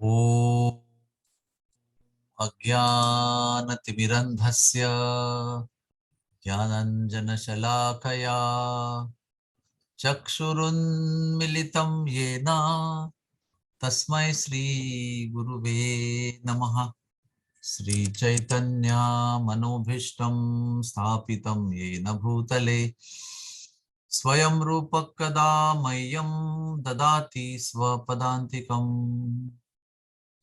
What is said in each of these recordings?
ॐ अज्ञानतिमिरन्धस्य ज्ञानाञ्जनशलाकया चक्षुरुन्मिलितं येन तस्मै श्रीगुरुवे नमः। श्रीचैतन्यमनोभीष्टं स्थापितं येन भूतले स्वयं रूपः कदा मह्यं ददाति स्वपदान्तिकम्।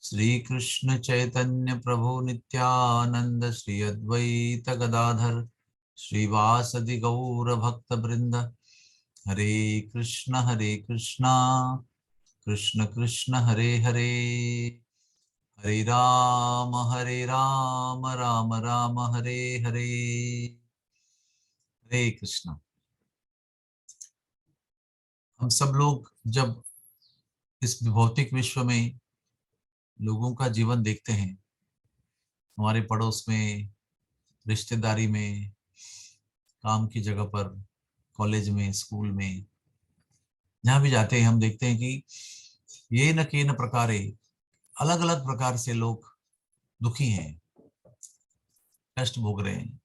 श्री कृष्ण चैतन्य प्रभु नित्यानंद श्री अद्वैत गदाधर श्रीवासदि गौर भक्त वृंद हरे कृष्ण कृष्ण कृष्ण हरे हरे हरे राम राम राम हरे हरे। हरे कृष्ण। हम सब लोग जब इस भौतिक विश्व में लोगों का जीवन देखते हैं, हमारे पड़ोस में, रिश्तेदारी में, काम की जगह पर, कॉलेज में, स्कूल में, जहाँ भी जाते हैं हम देखते हैं कि ये न के न प्रकारे अलग अलग प्रकार से लोग दुखी हैं, कष्ट भोग रहे हैं।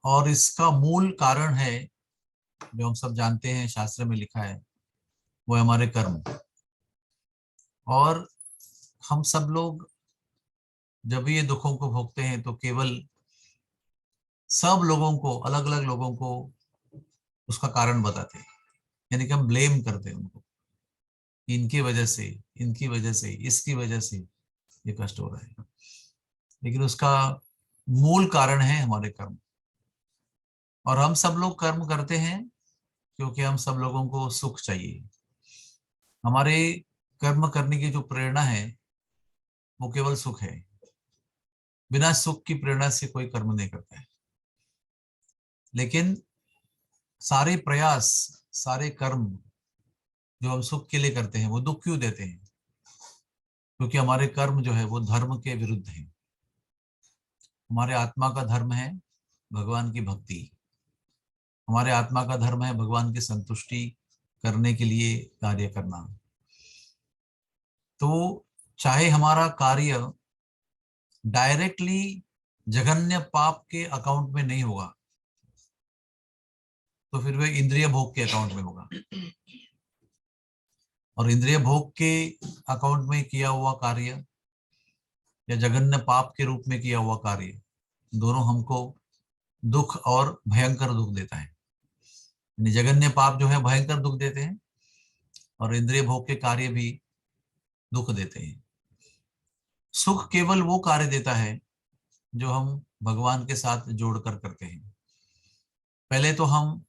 और इसका मूल कारण है, जो हम सब जानते हैं, शास्त्र में लिखा है, वो है हमारे कर्म। और हम सब लोग जब ये दुखों को भोगते हैं तो केवल सब लोगों को, अलग अलग लोगों को उसका कारण बताते हैं, यानी कि हम ब्लेम करते हैं उनको, इनकी वजह से, इनकी वजह से, इसकी वजह से ये कष्ट हो रहा है। लेकिन उसका मूल कारण है हमारे कर्म। और हम सब लोग कर्म करते हैं क्योंकि हम सब लोगों को सुख चाहिए। हमारे कर्म करने की जो प्रेरणा है वो केवल सुख है। बिना सुख की प्रेरणा से कोई कर्म नहीं करता है। लेकिन सारे प्रयास, सारे कर्म जो हम सुख के लिए करते हैं वो दुख क्यों देते हैं? क्योंकि हमारे कर्म जो है वो धर्म के विरुद्ध है। हमारे आत्मा का धर्म है भगवान की भक्ति। हमारे आत्मा का धर्म है भगवान की संतुष्टि करने के लिए कार्य करना। तो चाहे हमारा कार्य डायरेक्टली जघन्य पाप के अकाउंट में नहीं होगा, तो फिर वह इंद्रिय भोग के अकाउंट में होगा। और इंद्रिय भोग के अकाउंट में किया हुआ कार्य या जघन्य पाप के रूप में किया हुआ कार्य, दोनों हमको दुख और भयंकर दुख देता है। यानी जघन्य पाप जो है भयंकर दुख देते हैं, और इंद्रिय भोग के कार्य भी दुख देते हैं। सुख केवल वो कार्य देता है जो हम भगवान के साथ जोड़कर करते हैं। पहले तो हम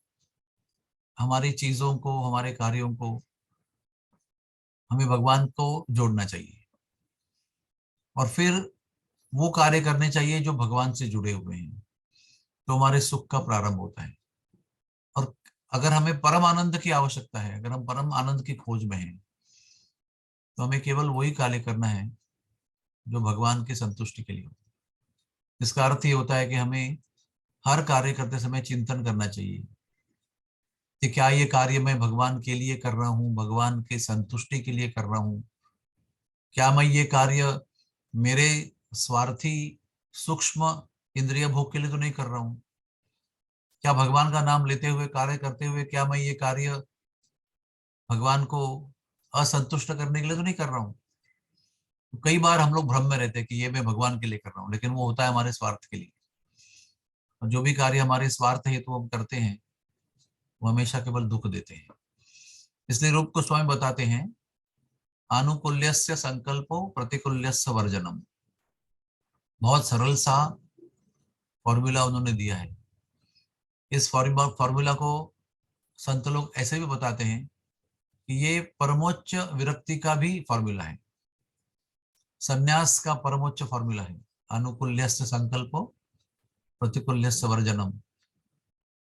हमारी चीजों को, हमारे कार्यों को, हमें भगवान को जोड़ना चाहिए, और फिर वो कार्य करने चाहिए जो भगवान से जुड़े हुए हैं, तो हमारे सुख का प्रारंभ होता है। और अगर हमें परम आनंद की आवश्यकता है, अगर हम परम आनंद की खोज में हैं, तो हमें केवल वही कार्य करना है जो भगवान की संतुष्टि के लिए हो। इसका अर्थ ये होता है कि हमें हर कार्य करते समय चिंतन करना चाहिए कि क्या ये कार्य मैं भगवान के लिए कर रहा हूँ, भगवान के संतुष्टि के लिए कर रहा हूँ? क्या मैं ये कार्य मेरे स्वार्थी सूक्ष्म इंद्रिय भोग के लिए तो नहीं कर रहा हूँ? क्या भगवान का नाम लेते हुए, कार्य करते हुए, क्या मैं ये कार्य भगवान को असंतुष्ट करने के लिए तो नहीं कर रहा हूँ? तो कई बार हम लोग भ्रम में रहते हैं कि ये मैं भगवान के लिए कर रहा हूँ, लेकिन वो होता है हमारे स्वार्थ के लिए। और जो भी कार्य हमारे स्वार्थ है तो हम करते हैं, वो हमेशा केवल दुख देते हैं। इसलिए रूप गोस्वामी बताते हैं, आनुकूल्यस्य संकल्पो प्रतिकूल्यस्य वर्जनम। बहुत सरल सा फॉर्मूला उन्होंने दिया है। इस फॉर्मूला को संत लोग ऐसे भी बताते हैं कि ये परमोच्च विरक्ति का भी फॉर्मूला है, संन्यास का परमोच्च फॉर्मूला है। अनुकूल्यस्य संकल्पो प्रतिकूल्यस्य वर्जनम,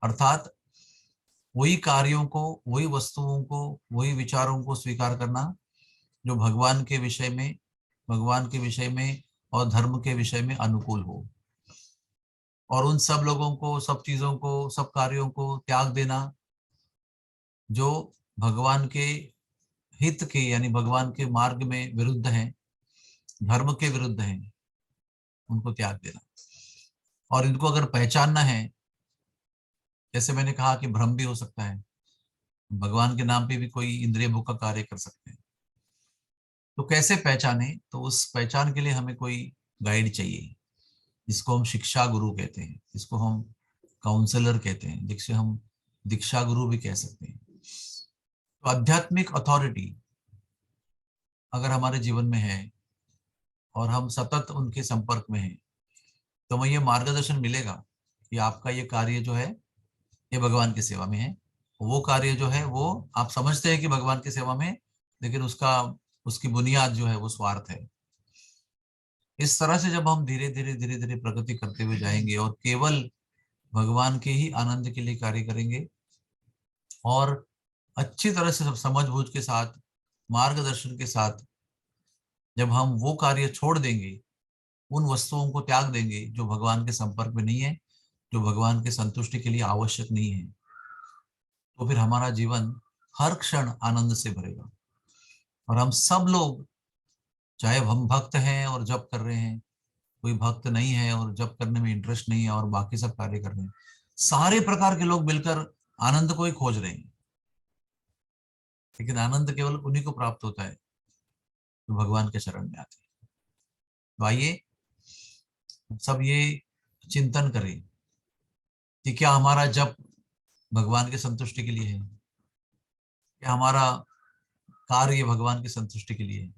अर्थात वही कार्यों को, वही वस्तुओं को, वही विचारों को स्वीकार करना जो भगवान के विषय में, भगवान के विषय में और धर्म के विषय में अनुकूल हो। और उन सब लोगों को, सब चीजों को, सब कार्यों को त्याग देना जो भगवान के हित के यानी भगवान के मार्ग में विरुद्ध हैं, धर्म के विरुद्ध हैं, उनको त्याग देना। और इनको अगर पहचानना है, जैसे मैंने कहा कि भ्रम भी हो सकता है, भगवान के नाम पे भी कोई इंद्रिय भोग का कार्य कर सकते हैं, तो कैसे पहचाने? तो उस पहचान के लिए हमें कोई गाइड चाहिए, जिसको हम शिक्षा गुरु कहते हैं, जिसको हम काउंसलर कहते हैं, जिसे हम दीक्षा गुरु भी कह सकते हैं। तो आध्यात्मिक अथॉरिटी अगर हमारे जीवन में है और हम सतत उनके संपर्क में हैं, तो हमें ये मार्गदर्शन मिलेगा कि आपका ये कार्य जो है ये भगवान की सेवा में है। वो कार्य जो है वो आप समझते हैं कि भगवान की सेवा में, लेकिन उसकी बुनियाद जो है वो स्वार्थ है। इस तरह से जब हम धीरे धीरे धीरे धीरे प्रगति करते हुए जाएंगे और केवल भगवान के ही आनंद के लिए कार्य करेंगे और अच्छी तरह से सब समझ बूझ के साथ, मार्गदर्शन के साथ जब हम वो कार्य छोड़ देंगे, उन वस्तुओं को त्याग देंगे जो भगवान के संपर्क में नहीं है, जो भगवान के संतुष्टि के लिए आवश्यक नहीं है, तो फिर हमारा जीवन हर क्षण आनंद से भरेगा। और हम सब लोग, चाहे हम भक्त हैं और जप कर रहे हैं, कोई भक्त नहीं है और जप करने में इंटरेस्ट नहीं है और बाकी सब कार्य कर रहे हैं, सारे प्रकार के लोग मिलकर आनंद को ही खोज रहे हैं। लेकिन आनंद केवल उन्हीं को प्राप्त होता है जो भगवान के शरण में आते हैं। तो आइए सब ये चिंतन करें कि क्या हमारा जप भगवान की संतुष्टि के लिए है, क्या हमारा कार्य भगवान की संतुष्टि के लिए है,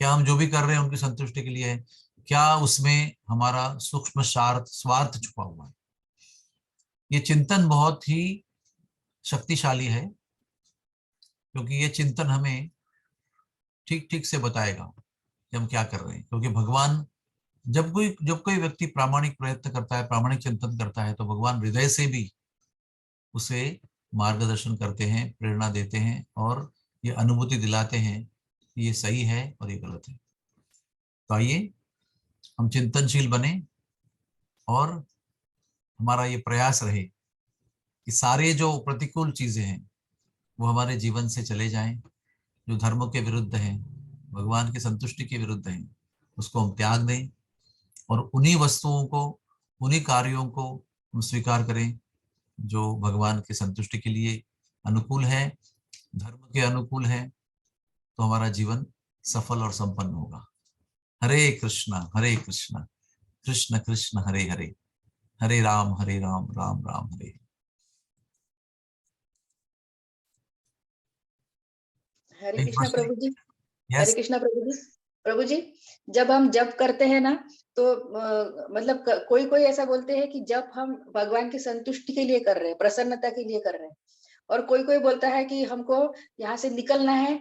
क्या हम जो भी कर रहे हैं उनकी संतुष्टि के लिए है, क्या उसमें हमारा सूक्ष्म स्वार्थ छुपा हुआ है। ये चिंतन बहुत ही शक्तिशाली है, क्योंकि ये चिंतन हमें ठीक ठीक से बताएगा कि हम क्या कर रहे हैं। क्योंकि भगवान, जब कोई व्यक्ति प्रामाणिक प्रयत्न करता है, प्रामाणिक चिंतन करता है, तो भगवान हृदय से भी उसे मार्गदर्शन करते हैं, प्रेरणा देते हैं और ये अनुभूति दिलाते हैं कि ये सही है और ये गलत है। तो आइए हम चिंतनशील बने और हमारा ये प्रयास रहे कि सारे जो प्रतिकूल चीजें हैं वो हमारे जीवन से चले जाएं, जो धर्म के विरुद्ध हैं, भगवान की संतुष्टि के विरुद्ध हैं, उसको हम त्याग दें और उन्हीं वस्तुओं को, उन्हीं कार्यों को हम स्वीकार करें जो भगवान की संतुष्टि के लिए अनुकूल है, धर्म के अनुकूल है। तो हमारा जीवन सफल और संपन्न होगा। हरे कृष्णा कृष्ण कृष्ण हरे हरे, हरे राम राम राम हरे। हरे कृष्णा प्रभु जी। हरे यस। कृष्णा प्रभु जी। प्रभु जी, जब हम जप करते हैं ना, तो मतलब कोई कोई ऐसा बोलते हैं कि जप हम भगवान की संतुष्टि के लिए कर रहे हैं, प्रसन्नता के लिए कर रहे हैं, और कोई कोई बोलता है कि हमको यहाँ से निकलना है,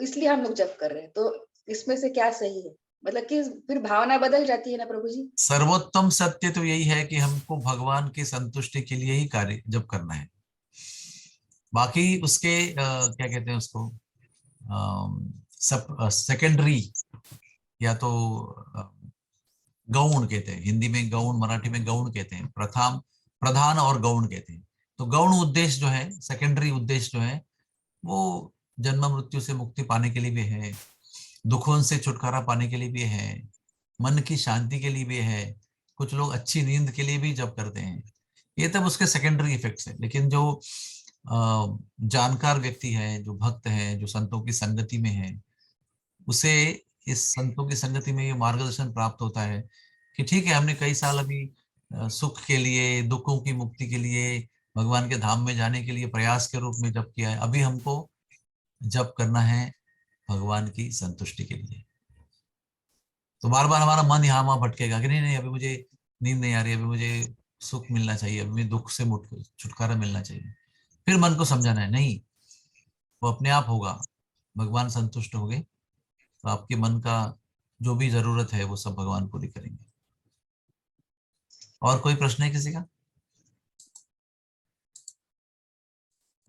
इसलिए हम लोग जप कर रहे हैं। तो इसमें से क्या सही है? मतलब कि फिर भावना बदल जाती है ना प्रभु जी। सर्वोत्तम सत्य तो यही है कि हमको भगवान की संतुष्टि के लिए ही कार्य जब करना है। बाकी उसके क्या कहते हैं उसको, सब सेकेंडरी या तो गौण कहते हैं, हिंदी में गौण, मराठी में गौण कहते हैं, प्रथम प्रधान और गौण कहते हैं। तो गौण उद्देश्य जो है, सेकेंडरी उद्देश्य जो है, वो जन्म मृत्यु से मुक्ति पाने के लिए भी है, दुखों से छुटकारा पाने के लिए भी है, मन की शांति के लिए भी है, कुछ लोग अच्छी नींद के लिए भी जप करते हैं। ये तब उसके सेकेंडरी इफेक्ट्स है। लेकिन जो जानकार व्यक्ति है, जो भक्त है, जो संतों की संगति में है, उसे इस संतों की संगति में ये मार्गदर्शन प्राप्त होता है कि ठीक है, हमने कई साल अभी सुख के लिए, दुखों की मुक्ति के लिए, भगवान के धाम में जाने के लिए प्रयास के रूप में जप किया है, अभी हमको जप करना है भगवान की संतुष्टि के लिए। तो बार बार हमारा मन यहाँ वहां भटकेगा कि नहीं नहीं, अभी मुझे नींद नहीं आ रही, अभी मुझे सुख मिलना चाहिए, अभी मुझे दुख से छुटकारा मिलना चाहिए। फिर मन को समझाना है, नहीं, वो अपने आप होगा, भगवान संतुष्ट हो गए तो आपके मन का जो भी जरूरत है वो सब भगवान पूरी करेंगे। और कोई प्रश्न है किसी का?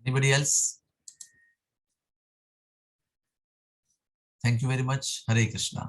Anybody else? Thank you very much. Hare Krishna.